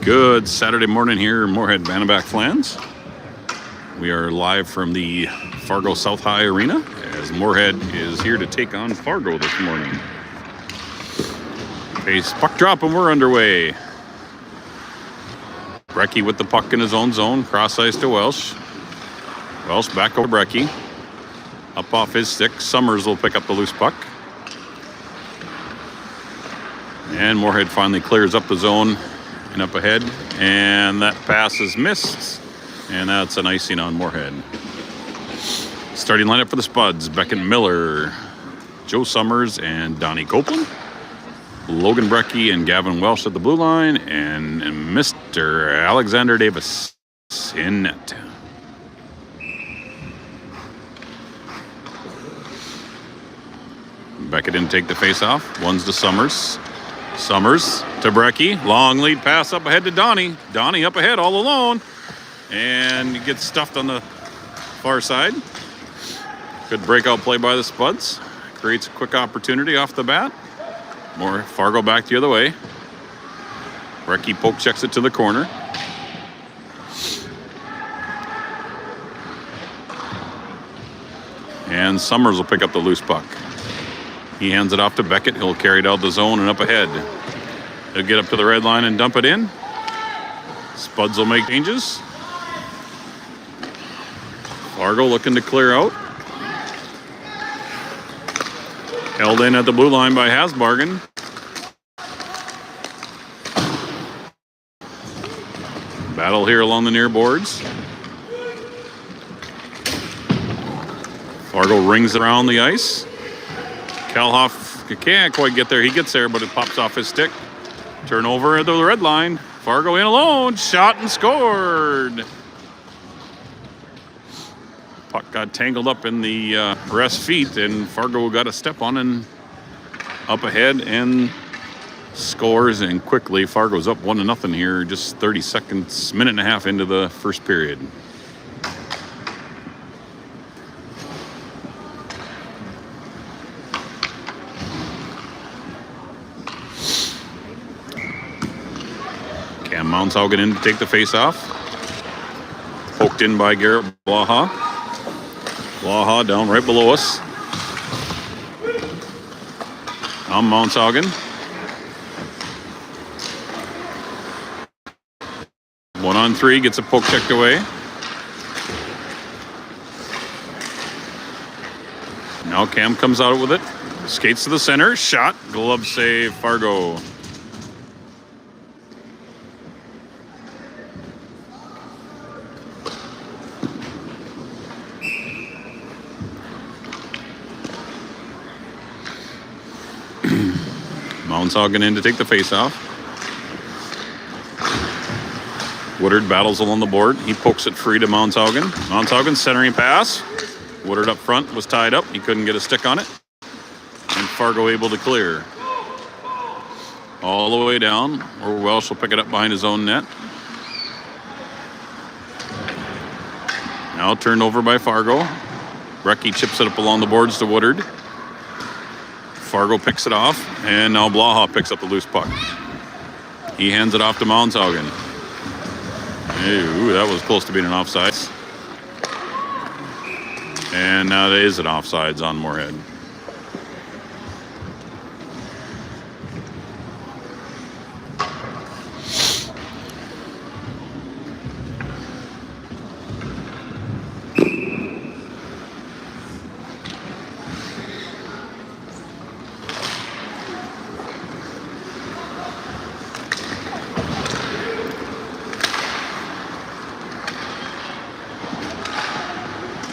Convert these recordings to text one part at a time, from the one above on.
Good Saturday morning here in Moorhead, Bantam Flans. We are live from the Fargo South High Arena as Moorhead is here to take on Fargo this morning. Base puck drop and we're underway. Brecky with the puck in his own zone, cross ice to Welsh. Welsh back over Brecky. Up off his stick, Summers will pick up the loose puck. And Moorhead finally clears up the zone and up ahead. And that pass is missed. And that's an icing on Moorhead. Starting lineup for the Spuds, Beckett Miller, Joe Summers, and Donnie Copeland. Logan Brecky and Gavin Welsh at the blue line. And Mr. Alexander Davis in net. Beckett didn't take the face-off. One's to Summers. Summers to Brecky. Long lead pass up ahead to Donnie. Donnie up ahead all alone. And he gets stuffed on the far side. Good breakout play by the Spuds. Creates a quick opportunity off the bat. More Fargo back the other way. Brecky poke checks it to the corner. And Summers will pick up the loose puck. He hands it off to Beckett. He'll carry it out the zone and up ahead. He'll get up to the red line and dump it in. Spuds will make changes. Fargo looking to clear out. Held in at the blue line by Hasbargen. Battle here along the near boards. Fargo rings it around the ice. Kalhoff can't quite get there. He gets there, but it pops off his stick. Turnover at the red line. Fargo in alone. Shot and scored. Puck got tangled up in the rest feet, and Fargo got a step on and up ahead and scores. And quickly, Fargo's up 1-0 here, just 30 seconds, minute and a half into the first period. Cam Mountsaugen in to take the face-off. Poked in by Garrett Blaha. Blaha down right below us. Now Mountsaugen. 1-on-3, gets a poke checked away. Now Cam comes out with it. Skates to the center. Shot. Glove save, Fargo. Mountsaugen in to take the face-off. Woodard battles along the board. He pokes it free to Mountsaugen. Mountsaugen centering pass. Woodard up front was tied up. He couldn't get a stick on it. And Fargo able to clear. All the way down. Or Welsh will pick it up behind his own net. Now turned over by Fargo. Brecky chips it up along the boards to Woodard. Fargo picks it off, and now Blaha picks up the loose puck. He hands it off to Mountsaugen. Ooh, that was close to being an offsides. And now that is an offsides on Moorhead.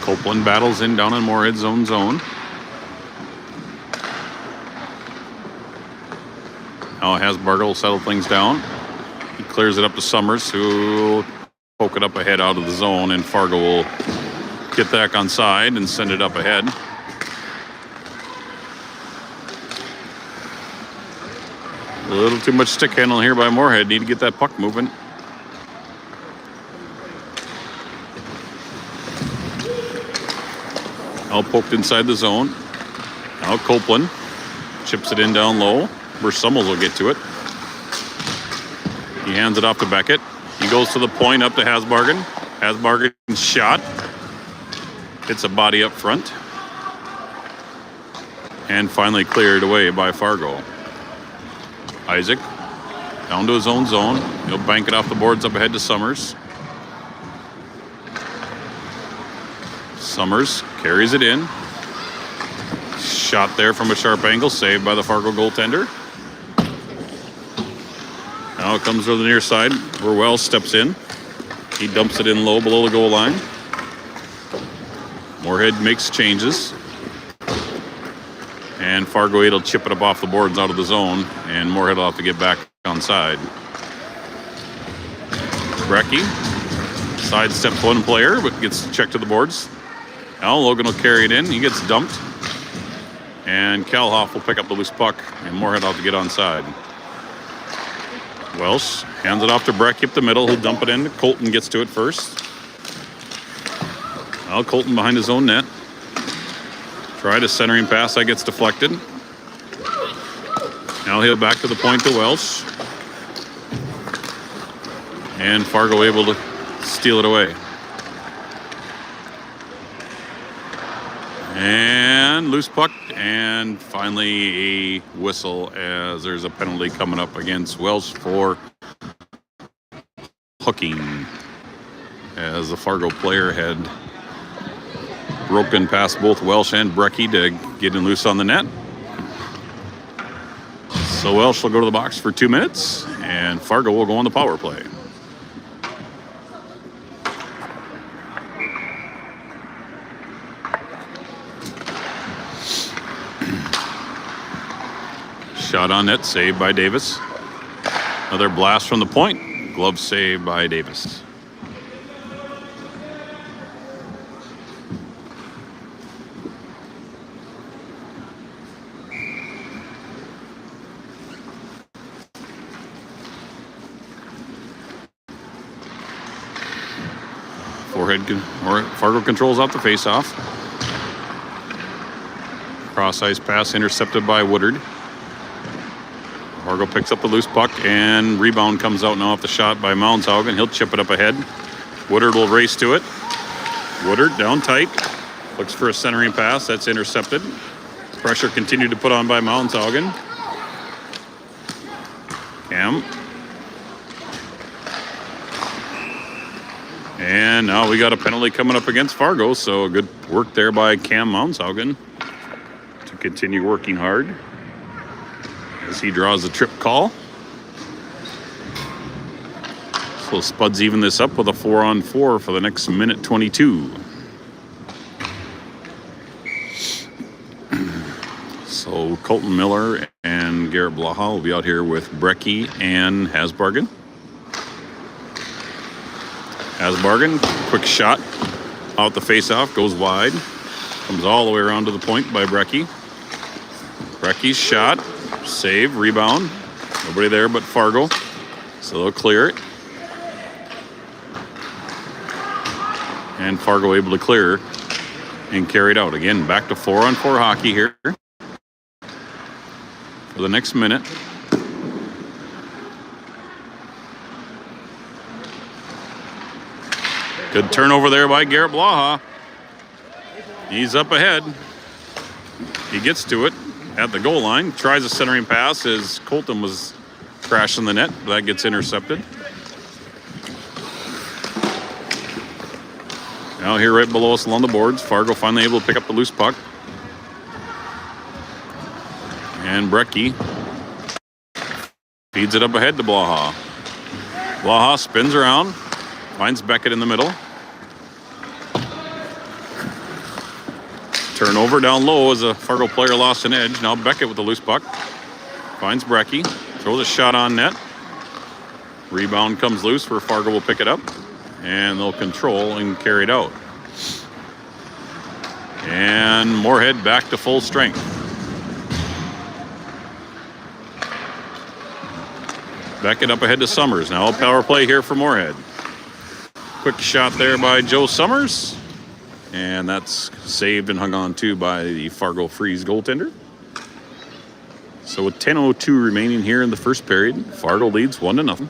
Copeland battles in down in Moorhead's own zone. Now Hasbargen will settle things down. He clears it up to Summers, who will poke it up ahead out of the zone, and Fargo will get back on side and send it up ahead. A little too much stick handling here by Moorhead. Need to get that puck moving. Now poked inside the zone. Now Copeland chips it in down low. Where Summels will get to it. He hands it off to Beckett. He goes to the point up to Hasbargen. Hasbargen's shot. Hits a body up front. And finally cleared away by Fargo. Isaac down to his own zone. He'll bank it off the boards up ahead to Summers. Summers carries it in. Shot there from a sharp angle, saved by the Fargo goaltender. Now it comes to the near side where Welsh steps in. He dumps it in low below the goal line. Moorhead makes changes. And Fargo 8 will chip it up off the boards out of the zone, and Moorhead will have to get back on side. Brecky sidesteps one player, but gets checked to the boards. Now Logan will carry it in. He gets dumped. And Kalhoff will pick up the loose puck, and Moorhead will have to get on side. Welsh hands it off to Brecky up the middle. He'll dump it in. Colton gets to it first. Now Colton behind his own net. Tried a centering pass that gets deflected. Now he'll back to the point to Welsh. And Fargo able to steal it away. And loose puck, and finally a whistle as there's a penalty coming up against Welsh for hooking, as the Fargo player had broken past both Welsh and Brecky to get in loose on the net. So Welsh will go to the box for 2 minutes, and Fargo will go on the power play. Shot on net, saved by Davis. Another blast from the point. Glove save by Davis. Fargo controls out the faceoff. Cross ice pass intercepted by Woodard. Fargo picks up the loose puck, and rebound comes out now off the shot by Moundshaugen. He'll chip it up ahead. Woodard will race to it. Woodard down tight. Looks for a centering pass. That's intercepted. Pressure continued to put on by Moundshaugen. Cam. And now we got a penalty coming up against Fargo, so good work there by Cam Moundshaugen to continue working hard as he draws the trip call. So Spuds even this up with a 4-on-4 for the next minute 22. So Colton Miller and Garrett Blaha will be out here with Brecky and Hasbargen. Hasbargen, quick shot out the faceoff, goes wide. Comes all the way around to the point by Brecky. Brecky's shot, save, rebound. Nobody there but Fargo, so they'll clear it. And Fargo able to clear and carry it out. Again, back to 4-on-4 hockey here for the next minute. Good turnover there by Garrett Blaha. He's up ahead. He gets to it at the goal line. Tries a centering pass as Colton was crashing the net. That gets intercepted. Now here right below us along the boards, Fargo finally able to pick up the loose puck. And Brecky feeds it up ahead to Blaha. Blaha spins around, finds Beckett in the middle. Turnover down low as a Fargo player lost an edge. Now Beckett with the loose puck. Finds Brecky. Throws a shot on net. Rebound comes loose where Fargo will pick it up. And they'll control and carry it out. And Moorhead back to full strength. Beckett up ahead to Summers. Now a power play here for Moorhead. Quick shot there by Joe Summers. And that's saved and hung on to by the Fargo Freeze goaltender. So with 10:02 remaining here in the first period, Fargo leads 1-0.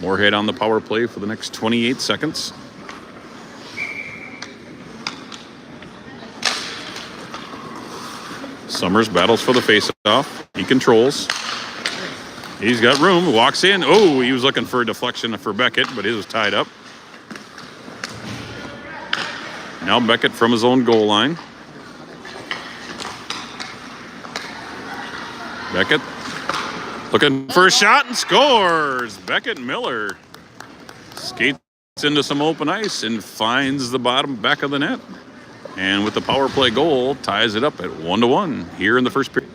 Moorhead on the power play for the next 28 seconds. Summers battles for the face-off. He controls. He's got room. Walks in. Oh, he was looking for a deflection for Beckett, but his was tied up. Now Beckett from his own goal line. Beckett looking for a shot and scores. Beckett Miller skates into some open ice and finds the back of the net. And with the power play goal, ties it up at 1-1 here in the first period.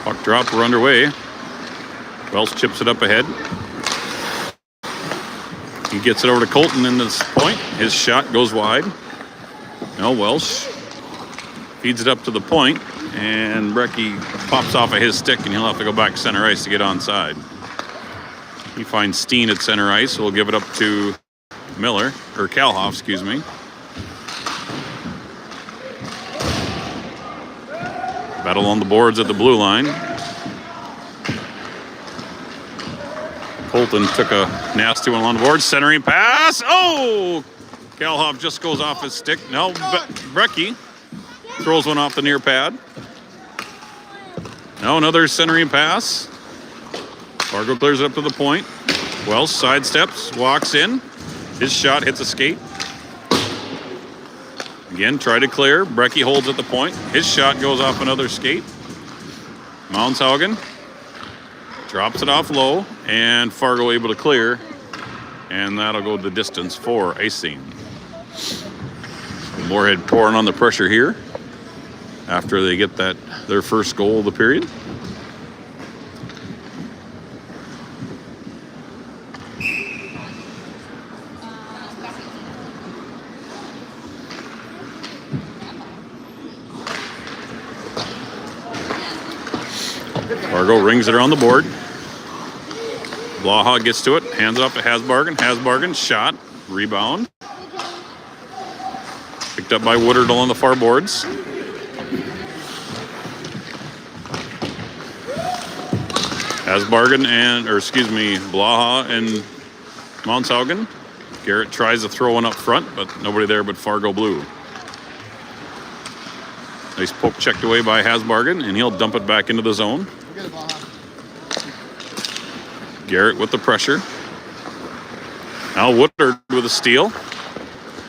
Puck drop, we're underway. Wells chips it up ahead. He gets it over to Colton in this point. His shot goes wide. Now Welsh feeds it up to the point, and Brecky pops off of his stick, and he'll have to go back center ice to get onside. He finds Steen at center ice, so we'll give it up to Miller, or Kalhoff, excuse me. Battle on the boards at the blue line. Colton took a nasty one on the board. Centering pass. Oh! Kalhoff just goes off his stick. Now Brecky throws one off the near pad. Now another centering pass. Fargo clears it up to the point. Wells sidesteps, walks in. His shot hits a skate. Again, try to clear. Brecky holds at the point. His shot goes off another skate. Mounshaugen drops it off low, and Fargo able to clear, and that'll go the distance for icing. Moorhead pouring on the pressure here after they get their first goal of the period. Fargo rings it around the board. Blaha gets to it, hands it off to Hasbargen. Hasbargen, shot, rebound. Picked up by Woodard along the far boards. Hasbargen Blaha and Mounshaugen. Garrett tries to throw one up front, but nobody there but Fargo Blue. Nice poke checked away by Hasbargen, and he'll dump it back into the zone. Garrett with the pressure. Now Woodard with a steal.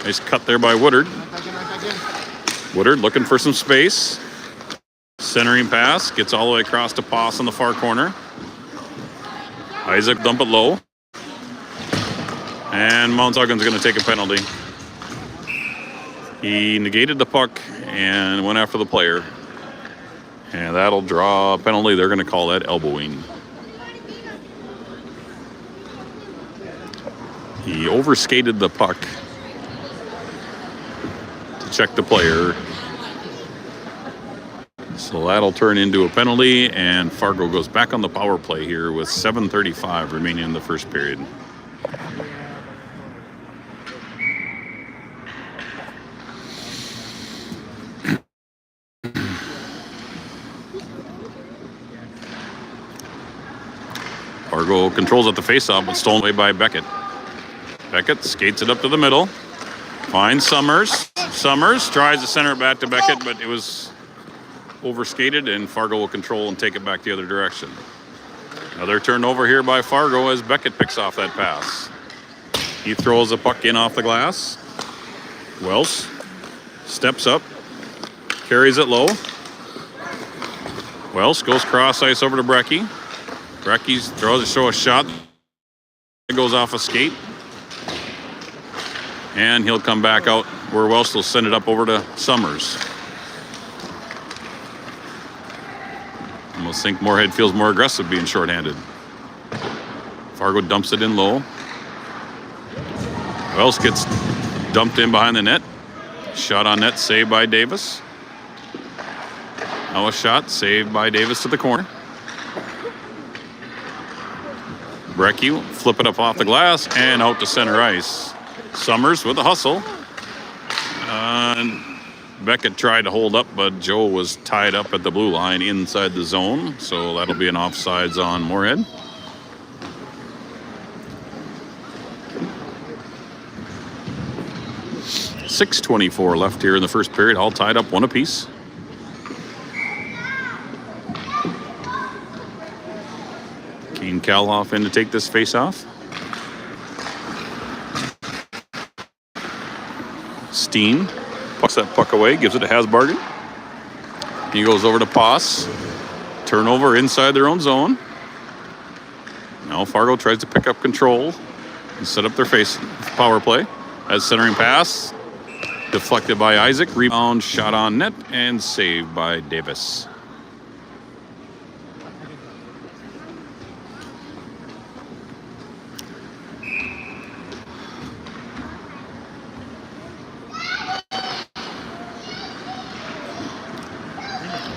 Nice cut there by Woodard. Woodard looking for some space. Centering pass. Gets all the way across to Poss in the far corner. Isaac dump it low. And Mounshaugen's going to take a penalty. He negated the puck and went after the player. And that'll draw a penalty. They're going to call that elbowing. He overskated the puck to check the player. So that'll turn into a penalty, and Fargo goes back on the power play here with 7:35 remaining in the first period. Fargo controls at the faceoff, but stolen away by Beckett. Beckett skates it up to the middle. Finds Summers. Summers tries to center it back to Beckett, but it was overskated, and Fargo will control and take it back the other direction. Another turnover here by Fargo as Beckett picks off that pass. He throws the puck in off the glass. Wells steps up, carries it low. Wells goes cross ice over to Brecky. Brecky throws a shot. It goes off a skate. And he'll come back out where Welsh will send it up over to Summers. Almost think Moorhead feels more aggressive being shorthanded. Fargo dumps it in low. Welsh gets dumped in behind the net. Shot on net, saved by Davis. Now a shot, saved by Davis to the corner. Brecky flip it up off the glass and out to center ice. Summers with a hustle. And Beckett tried to hold up, but Joe was tied up at the blue line inside the zone. So that'll be an offsides on Moorhead. .6:24 left here in the first period, all tied up 1 apiece. Kane Kaloff in to take this face-off. Steen pucks that puck away, gives it to Hasbargen. He goes over to Poss. Turnover inside their own zone. Now Fargo tries to pick up control and set up their power play. As centering pass. Deflected by Isaac, rebound, shot on net, and saved by Davis.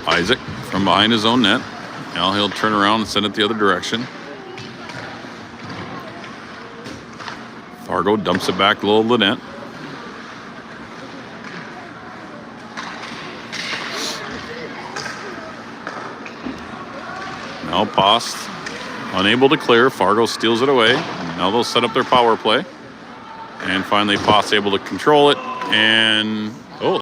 Isaac from behind his own net. Now he'll turn around and send it the other direction. Fargo dumps it back low of the net. Now Post, unable to clear. Fargo steals it away. Now they'll set up their power play. And finally Post able to control it and